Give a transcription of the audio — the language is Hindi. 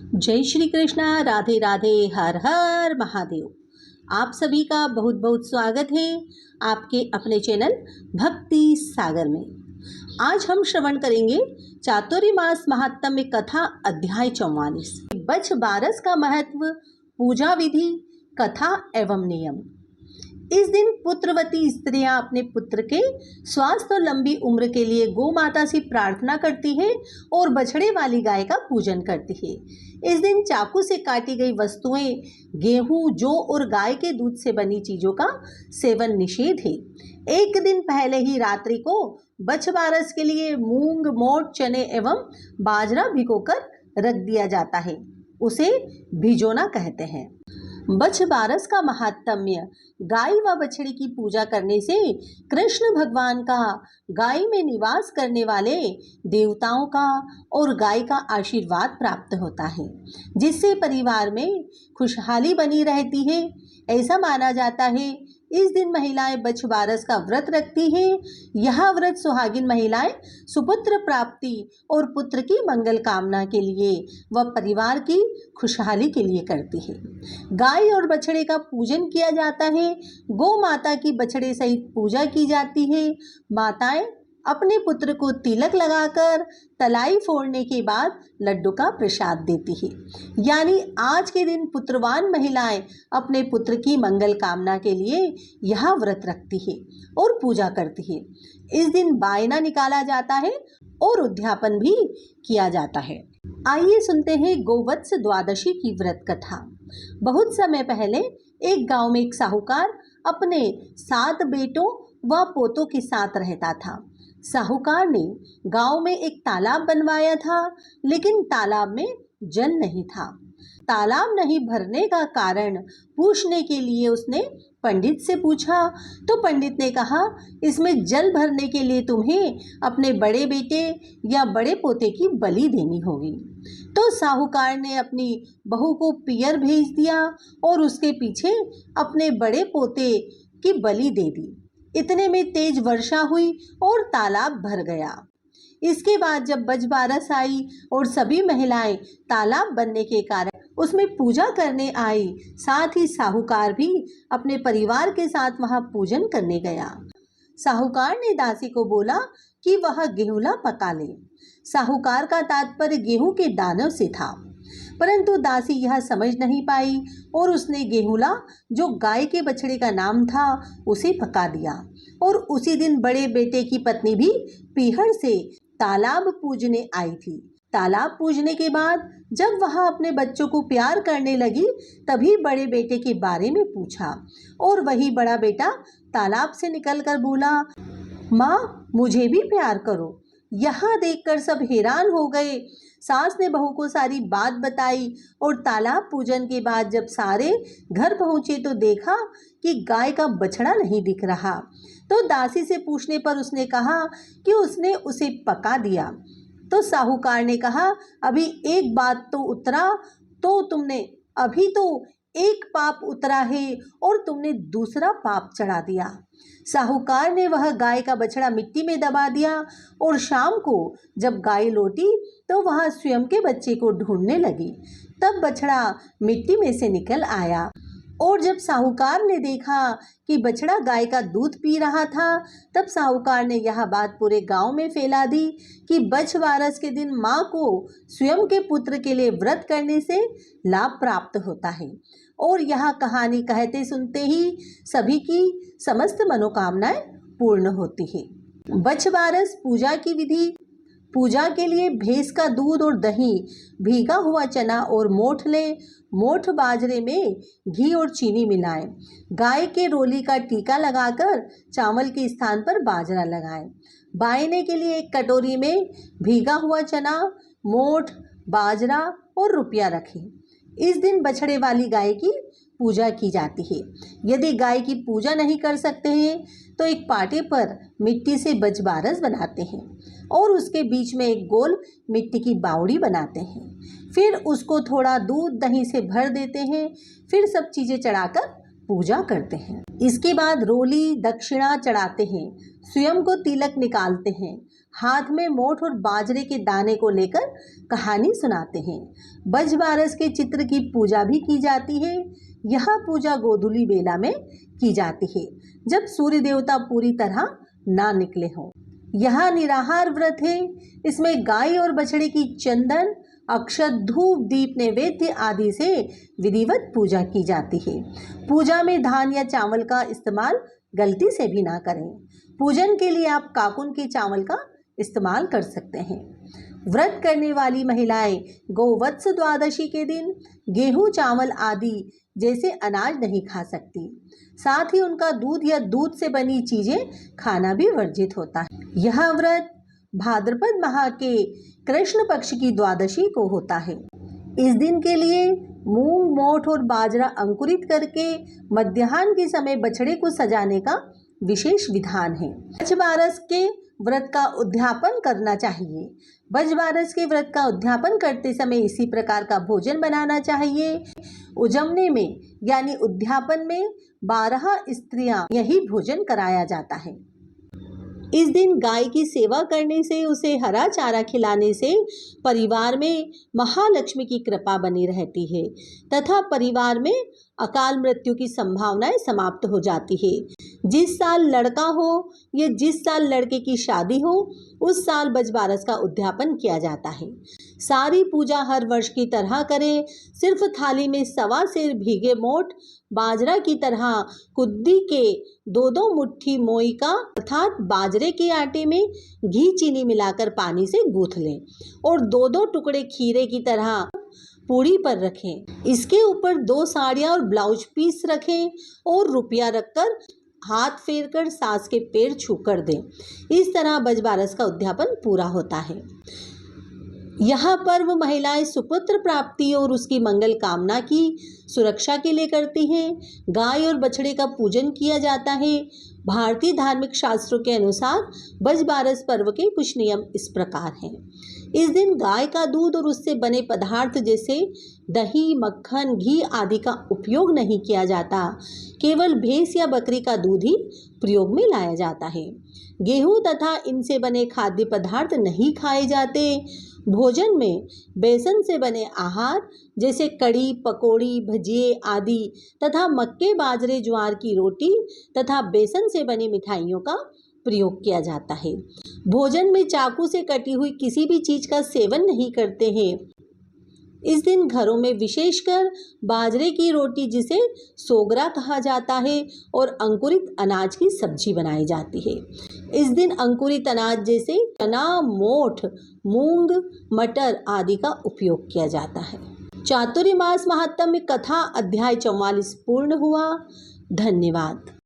जय श्री कृष्णा, राधे राधे, हर हर महादेव। आप सभी का बहुत बहुत स्वागत है आपके अपने चैनल भक्ति सागर में। आज हम श्रवण करेंगे चातुर्मास महात्म्य कथा अध्याय 44 बछ बारस का महत्व, पूजा विधि, कथा एवं नियम। इस दिन पुत्रवती स्त्रियां अपने पुत्र के स्वास्थ्य और लंबी उम्र के लिए गौ माता से प्रार्थना करती है और बछड़े वाली गाय का पूजन करती है। इस दिन चाकू से काटी गई वस्तुएं, गेहूं, जौ और गाय के दूध से बनी चीजों का सेवन निषेध है। एक दिन पहले ही रात्रि को बछबारस के लिए मूंग, मोठ, चने एवं बाजरा भिगोकर रख दिया जाता है। उसे भिजोना कहते हैं। बछबारस का महात्म्य, गाय व बछड़े की पूजा करने से कृष्ण भगवान का, गाय में निवास करने वाले देवताओं का और गाय का आशीर्वाद प्राप्त होता है, जिससे परिवार में खुशहाली बनी रहती है। ऐसा माना जाता है इस दिन महिलाएं बछबारस का व्रत रखती हैं। यह व्रत सुहागिन महिलाएं सुपुत्र प्राप्ति और पुत्र की मंगल कामना के लिए व परिवार की खुशहाली के लिए करती है। गाय और बछड़े का पूजन किया जाता है। गौ माता की बछड़े सहित पूजा की जाती है। माताएं अपने पुत्र को तिलक लगाकर तलाई फोड़ने के बाद लड्डू का प्रसाद देती है। यानी आज के दिन पुत्रवान महिलाएं अपने पुत्र की मंगल कामना के लिए यह व्रत रखती है और पूजा करती है। इस दिन बायना निकाला जाता है और उद्यापन भी किया जाता है। आइए सुनते हैं गोवत्स द्वादशी की व्रत कथा। बहुत समय पहले एक गांव में एक साहूकार अपने 7 बेटों व पोतों के साथ रहता था। साहूकार ने गांव में एक तालाब बनवाया था, लेकिन तालाब में जल नहीं था। तालाब नहीं भरने का कारण पूछने के लिए उसने पंडित से पूछा, तो पंडित ने कहा, इसमें जल भरने के लिए तुम्हें अपने बड़े बेटे या बड़े पोते की बलि देनी होगी। तो साहूकार ने अपनी बहू को पियर भेज दिया और उसके पीछे अपने बड़े पोते की बलि दे दी। इतने में तेज वर्षा हुई और तालाब भर गया। इसके बाद जब बछबारस आई और सभी महिलाएं तालाब बनने के कारण उसमें पूजा करने आई, साथ ही साहूकार भी अपने परिवार के साथ वहां पूजन करने गया। साहूकार ने दासी को बोला कि वह गेहूं पका ले। साहूकार का तात्पर्य गेहूं के दानों से था, परंतु दासी यह समझ नहीं पाई और उसने गेहूं, जो गाय के बछड़े का नाम था, उसे पका दिया। और उसी दिन बड़े बेटे की पत्नी भी पीहर से तालाब पूजने आई थी। तालाब पूजने के बाद जब वह अपने बच्चों को प्यार करने लगी, तभी बड़े बेटे के बारे में पूछा और वही बड़ा बेटा तालाब से निकलकर बोला, माँ मुझे भी प्यार करो। यहाँ देखकर सब हैरान हो गए। सास ने बहू को सारी बात बताई और तालाब पूजन के बाद जब सारे घर पहुंचे तो देखा कि गाय का बछड़ा नहीं दिख रहा। तो दासी से पूछने पर उसने कहा कि उसने उसे पका दिया। तो साहूकार ने कहा, अभी एक बात तो उतरा, तो तुमने अभी तो एक पाप उतरा है और तुमने दूसरा पाप चढ़ा दिया। साहूकार ने वह गाय का बछड़ा मिट्टी में दबा दिया और शाम को जब गाय लौटी तो वह स्वयं के बच्चे को ढूंढने लगी। तब बछड़ा मिट्टी में से निकल आया और जब साहूकार ने देखा कि बछड़ा गाय का दूध पी रहा था, तब साहूकार ने यह बात पूरे गांव में फैला दी कि बछबारस के दिन माँ को स्वयं के पुत्र के लिए व्रत करने से लाभ प्राप्त होता है। और यह कहानी कहते सुनते ही सभी की समस्त मनोकामनाएं पूर्ण होती है। बछबारस पूजा की विधि। पूजा के लिए भैंस का दूध और दही, भीगा हुआ चना और मोठ लें। मोठ बाजरे में घी और चीनी मिलाएं। गाय के रोली का टीका लगाकर चावल के स्थान पर बाजरा लगाएं। बायने के लिए एक कटोरी में भीगा हुआ चना, मोठ, बाजरा और रुपया रखें। इस दिन बछड़े वाली गाय की पूजा की जाती है। यदि गाय की पूजा नहीं कर सकते हैं तो एक पाटे पर मिट्टी से बछबारस बनाते हैं और उसके बीच में एक गोल मिट्टी की बावड़ी बनाते हैं। फिर उसको थोड़ा दूध दही से भर देते हैं। फिर सब चीज़ें चढ़ाकर पूजा करते हैं। इसके बाद रोली दक्षिणा चढ़ाते हैं, स्वयं को तिलक निकालते हैं, हाथ में मोठ और बाजरे के दाने को लेकर कहानी सुनाते हैं। बजबारस के चित्र की पूजा भी की जाती है। यह पूजा गोधूली बेला में की जाती है, जब सूर्य देवता पूरी तरह ना निकले हों। यह निराहार व्रत है। इसमें गाय और बछड़े की चंदन, अक्षत, धूप, दीप, नैवेद्य आदि से विधिवत पूजा की जाती है। पूजा में धान या चावल का इस्तेमाल गलती से भी ना करें। पूजन के लिए आप काकुन के चावल का इस्तेमाल कर सकते हैं। व्रत करने वाली महिलाएं गोवत्स द्वादशी के दिन गेहूं, चावल आदि जैसे अनाज नहीं खा सकती। साथ ही उनका दूध या दूध से बनी चीजें खाना भी वर्जित होता है। यह व्रत भाद्रपद माह के कृष्ण पक्ष की द्वादशी को होता है। इस दिन के लिए मूंग, मोठ और बाजरा अंकुरित करके मध्याह्न के समय बछड़े को सजाने का विशेष विधान है। बजबारस के व्रत का उद्यापन करना चाहिए। बजबारस के व्रत का उद्यापन करते समय इसी प्रकार का भोजन बनाना चाहिए। उजमने में यानी उद्यापन में 12 स्त्रियां यही भोजन कराया जाता है। इस दिन गाय की सेवा करने से, उसे हरा चारा खिलाने से परिवार में महालक्ष्मी की कृपा बनी रहती है तथा परिवार में अकाल मृत्यु की संभावनाएं समाप्त हो जाती है। जिस साल लड़का हो या जिस साल लड़के की शादी हो, उस साल बजबारस का उद्यापन किया जाता है। सारी पूजा हर वर्ष की तरह करें। सिर्फ थाली में 1.25 सेर भीगे मोठ बाजरा की तरह कुद्दी के 2-2 मुट्ठी मोई का अर्थात बाजरे के आटे में घी चीनी मिलाकर पानी से गूंथ लें और 2-2 टुकड़े खीरे की तरह पूड़ी पर रखें। इसके ऊपर 2 साड़ियाँ और ब्लाउज पीस रखें और रुपया रखकर हाथ फेर कर सास के पैर छू कर दें। इस तरह बजबारस का उद्यापन पूरा होता है। यह पर्व महिलाएं सुपुत्र प्राप्ति और उसकी मंगल कामना की सुरक्षा के लिए करती हैं। गाय और बछड़े का पूजन किया जाता है। भारतीय धार्मिक शास्त्रों के अनुसार बजबारस पर्व के कुछ नियम इस प्रकार हैं। इस दिन गाय का दूध और उससे बने पदार्थ जैसे दही, मक्खन, घी आदि का उपयोग नहीं किया जाता। केवल भैंस या बकरी का दूध ही प्रयोग में लाया जाता है। गेहूं तथा इनसे बने खाद्य पदार्थ नहीं खाए जाते। भोजन में बेसन से बने आहार जैसे कड़ी, पकौड़ी, भजिए आदि तथा मक्के, बाजरे, ज्वार की रोटी तथा बेसन से बनी मिठाइयों का प्रयोग किया जाता है। भोजन में चाकू से कटी हुई किसी भी चीज का सेवन नहीं करते हैं। इस दिन घरों में विशेषकर बाजरे की रोटी, जिसे सोगरा कहा जाता है, और अंकुरित अनाज की सब्जी बनाई जाती है। इस दिन अंकुरित अनाज जैसे चना, मोठ, मूंग, मटर आदि का उपयोग किया जाता है। चातुर्मास महात्म्य कथा अध्याय 44 पूर्ण हुआ। धन्यवाद।